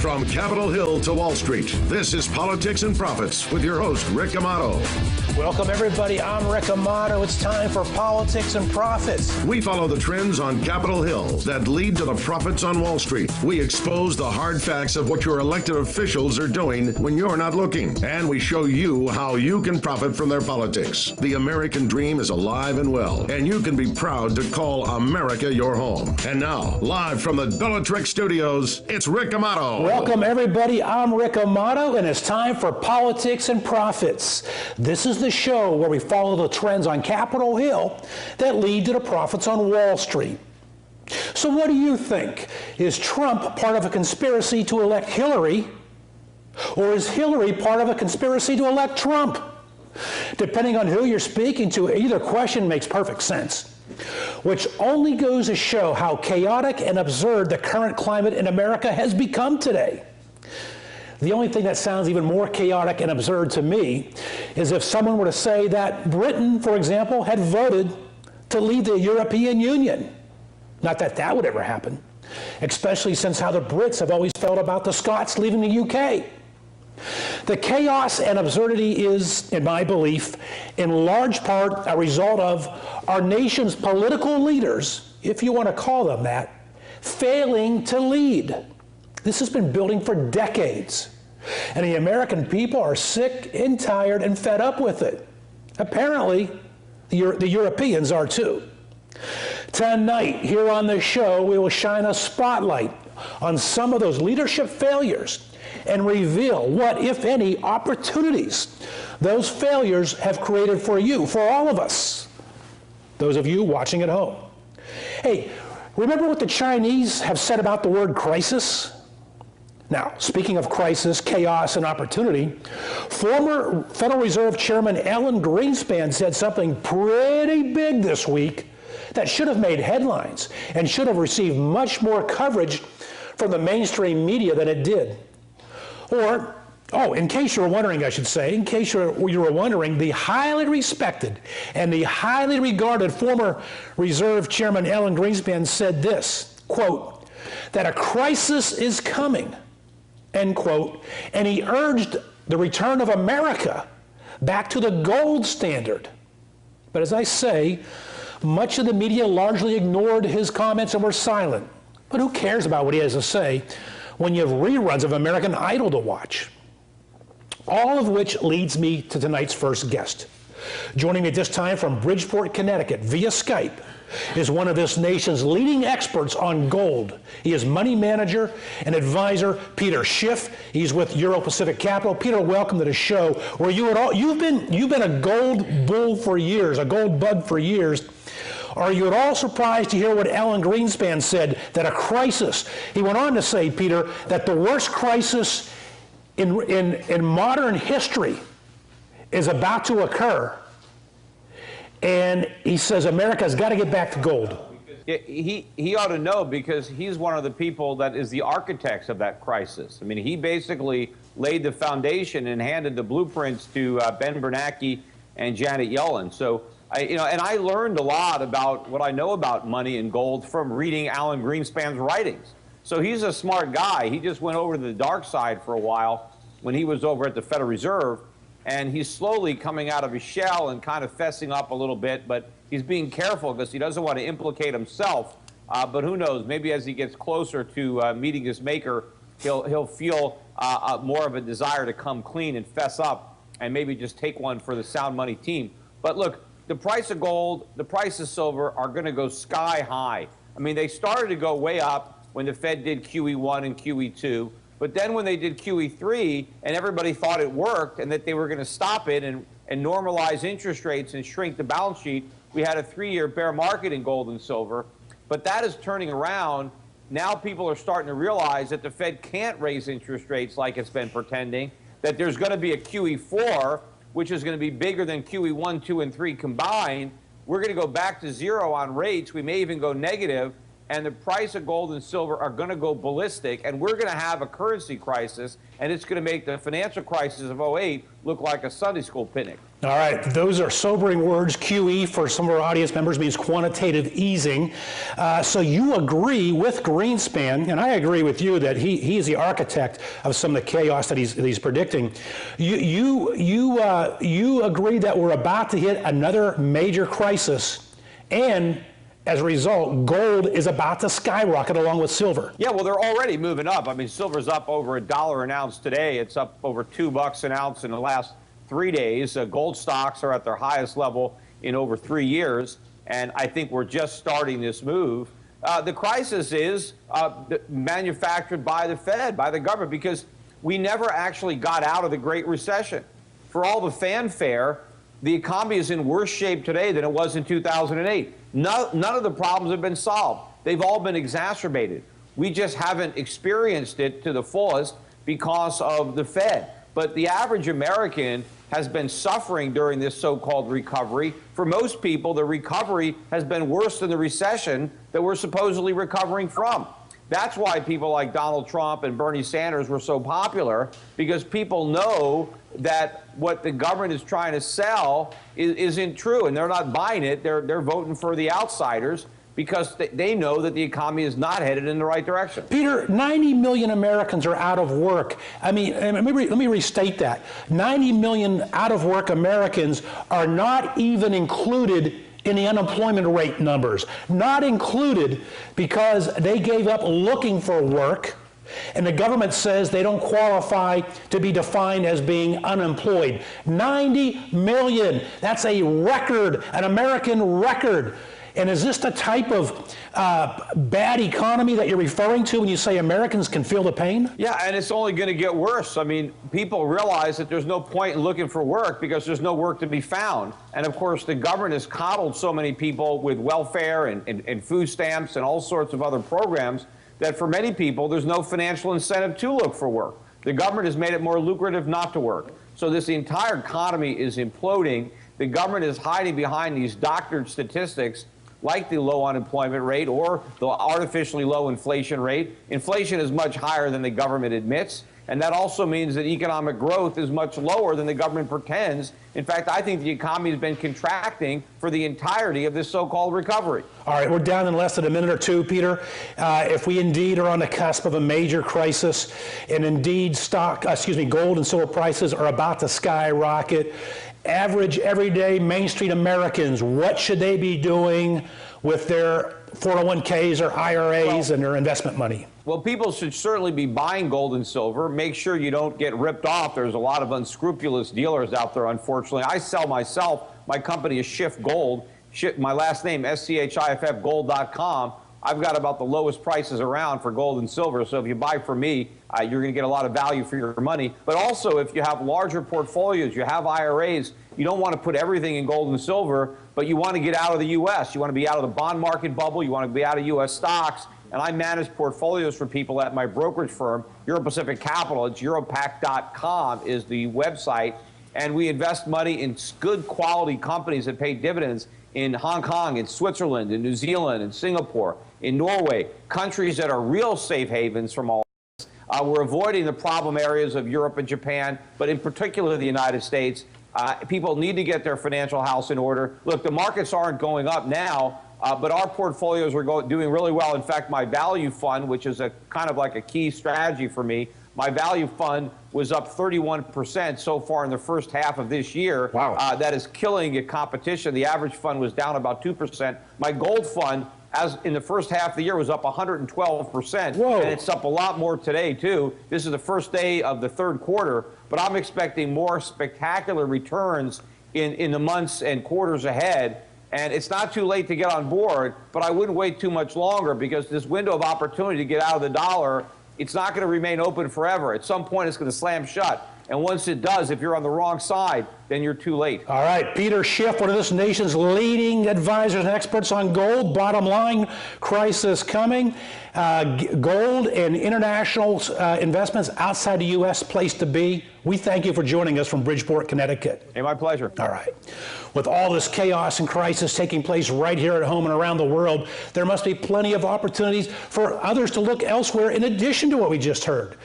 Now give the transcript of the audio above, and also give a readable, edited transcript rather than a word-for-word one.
From Capitol Hill to Wall Street, this is Politics and Profits with your host, Rick Amato. Welcome, everybody. I'm Rick Amato. It's time for Politics and Profits. We follow the trends on Capitol Hill that lead to the profits on Wall Street. We expose the hard facts of what your elected officials are doing when you're not looking. And we show you how you can profit from their politics. The American dream is alive and well, and you can be proud to call America your home. And now, live from the Bellatrix Studios, it's Rick Amato. Welcome, everybody. I'm Rick Amato, and it's time for Politics and Profits. This is the show where we follow the trends on Capitol Hill that lead to the profits on Wall Street. So what do you think? Is Trump part of a conspiracy to elect Hillary, or is Hillary part of a conspiracy to elect Trump? Depending on who you're speaking to, either question makes perfect sense, which only goes to show how chaotic and absurd the current climate in America has become today. The only thing that sounds even more chaotic and absurd to me is if someone were to say that Britain, for example, had voted to leave the European Union. Not that that would ever happen, especially since how the Brits have always felt about the Scots leaving the UK. The chaos and absurdity is, in my belief, in large part a result of our nation's political leaders, if you want to call them that, failing to lead. This has been building for decades, and the American people are sick and tired and fed up with it. Apparently, the Europeans are too. Tonight, here on the show, we will shine a spotlight on some of those leadership failures and reveal what, if any, opportunities those failures have created for you, for all of us, those of you watching at home. Hey, remember what the Chinese have said about the word crisis? Now, speaking of crisis, chaos, and opportunity, former Federal Reserve Chairman Alan Greenspan said something pretty big this week that should have made headlines and should have received much more coverage from the mainstream media than it did. Or, in case you were wondering, I should say, in case you were wondering, the highly respected and the highly regarded former Reserve Chairman Alan Greenspan said this, quote, that a crisis is coming, end quote, and he urged the return of America back to the gold standard. But as I say, much of the media largely ignored his comments and were silent. But who cares about what he has to say when you have reruns of American Idol to watch? All of which leads me to tonight's first guest. Joining me at this time from Bridgeport, Connecticut, via Skype, is one of this nation's leading experts on gold. He is money manager and advisor Peter Schiff. He's with Euro Pacific Capital. Peter, welcome to the show. Where you've been a gold bull for years, a gold bug for years. Are you at all surprised to hear what Alan Greenspan said, that a crisis, he went on to say, Peter, that the worst crisis in modern history is about to occur, and he says America's got to get back to gold. Yeah, he ought to know, because he's one of the people that is the architects of that crisis. I mean, he basically laid the foundation and handed the blueprints to Ben Bernanke and Janet Yellen. So, I learned a lot about what I know about money and gold from reading Alan Greenspan's writings. So he's a smart guy. He just went over to the dark side for a while when he was over at the Federal Reserve, and he's slowly coming out of his shell and kind of fessing up a little bit, but he's being careful because he doesn't want to implicate himself. But who knows? Maybe as he gets closer to meeting his maker, he'll feel more of a desire to come clean and fess up and maybe just take one for the sound money team. But look, the price of gold, the price of silver are going to go sky high. I mean, they started to go way up when the Fed did QE1 and QE2. But then when they did QE3 and everybody thought it worked and that they were going to stop it and normalize interest rates and shrink the balance sheet, we had a 3-year bear market in gold and silver. But that is turning around. Now people are starting to realize that the Fed can't raise interest rates like it's been pretending, that there's going to be a QE4, which is going to be bigger than QE1, 2, and 3 combined. We're going to go back to zero on rates. We may even go negative. And the price of gold and silver are going to go ballistic, and we're going to have a currency crisis, and it's going to make the financial crisis of '08 look like a Sunday school picnic. All right, those are sobering words. QE for some of our audience members means quantitative easing. So you agree with Greenspan, and I agree with you that he is the architect of some of the chaos that he's predicting. You agree that we're about to hit another major crisis, and as a result, gold is about to skyrocket along with silver. Yeah, well, they're already moving up. I mean, silver's up over $1 an ounce today. It's up over $2 an ounce in the last 3 days. Gold stocks are at their highest level in over 3 years, and I think we're just starting this move. The crisis is manufactured by the Fed, by the government, because we never actually got out of the Great Recession. For all the fanfare, the economy is in worse shape today than it was in 2008. None of the problems have been solved. They've all been exacerbated. We just haven't experienced it to the fullest because of the Fed. But the average American has been suffering during this so-called recovery. For most people, the recovery has been worse than the recession that we're supposedly recovering from. That's why people like Donald Trump and Bernie Sanders were so popular, because people know that what the government is trying to sell isn't true, and they're not buying it. They're voting for the outsiders because they know that the economy is not headed in the right direction. Peter, 90 million Americans are out of work. I mean, let me restate that. 90 million out of work Americans are not even included in the unemployment rate numbers. Not included because they gave up looking for work, and the government says they don't qualify to be defined as being unemployed. 90 million. That's a record, an American record. And is this the type of bad economy that you're referring to when you say Americans can feel the pain? Yeah, and it's only going to get worse. I mean, people realize that there's no point in looking for work because there's no work to be found. And of course, the government has coddled so many people with welfare and food stamps and all sorts of other programs that for many people, there's no financial incentive to look for work. The government has made it more lucrative not to work. So the entire economy is imploding. The government is hiding behind these doctored statistics like the low unemployment rate or the artificially low inflation rate. Inflation is much higher than the government admits, and that also means that economic growth is much lower than the government pretends. In fact, I think the economy has been contracting for the entirety of this so-called recovery. All right, we're down in less than a minute or two, Peter. If we indeed are on the cusp of a major crisis, and indeed gold and silver prices are about to skyrocket, average, everyday Main Street Americans, what should they be doing with their 401ks or IRAs and their investment money? Well, people should certainly be buying gold and silver. Make sure you don't get ripped off. There's a lot of unscrupulous dealers out there, unfortunately. I sell myself. My company is Schiff Gold. My last name, SCHIFF gold.com. I've got about the lowest prices around for gold and silver. So if you buy from me, you're going to get a lot of value for your money. But also, if you have larger portfolios, you have IRAs, you don't want to put everything in gold and silver, but you want to get out of the U.S. You want to be out of the bond market bubble. You want to be out of U.S. stocks. And I manage portfolios for people at my brokerage firm, Euro Pacific Capital. It's Europac.com is the website. And we invest money in good quality companies that pay dividends in Hong Kong, in Switzerland, in New Zealand, in Singapore, in Norway, countries that are real safe havens from all this. We're avoiding the problem areas of Europe and Japan, but in particular the United States. People need to get their financial house in order. Look, the markets aren't going up now, but our portfolios are doing really well. In fact, my value fund, which is a kind of like a key strategy for me, my value fund was up 31% so far in the first half of this year. Wow. That is killing a competition. The average fund was down about 2%. My gold fund, as in the first half of the year, was up 112%. Whoa. And it's up a lot more today, too. This is the first day of the third quarter, but I'm expecting more spectacular returns in the months and quarters ahead. And it's not too late to get on board, but I wouldn't wait too much longer because this window of opportunity to get out of the dollar, it's not going to remain open forever. At some point, it's going to slam shut. And once it does, if you're on the wrong side, then you're too late. All right, Peter Schiff, one of this nation's leading advisors and experts on gold. Bottom line, crisis coming. Gold and international investments outside the U.S., place to be. We thank you for joining us from Bridgeport, Connecticut. Hey, my pleasure. All right. With all this chaos and crisis taking place right here at home and around the world, there must be plenty of opportunities for others to look elsewhere in addition to what we just heard.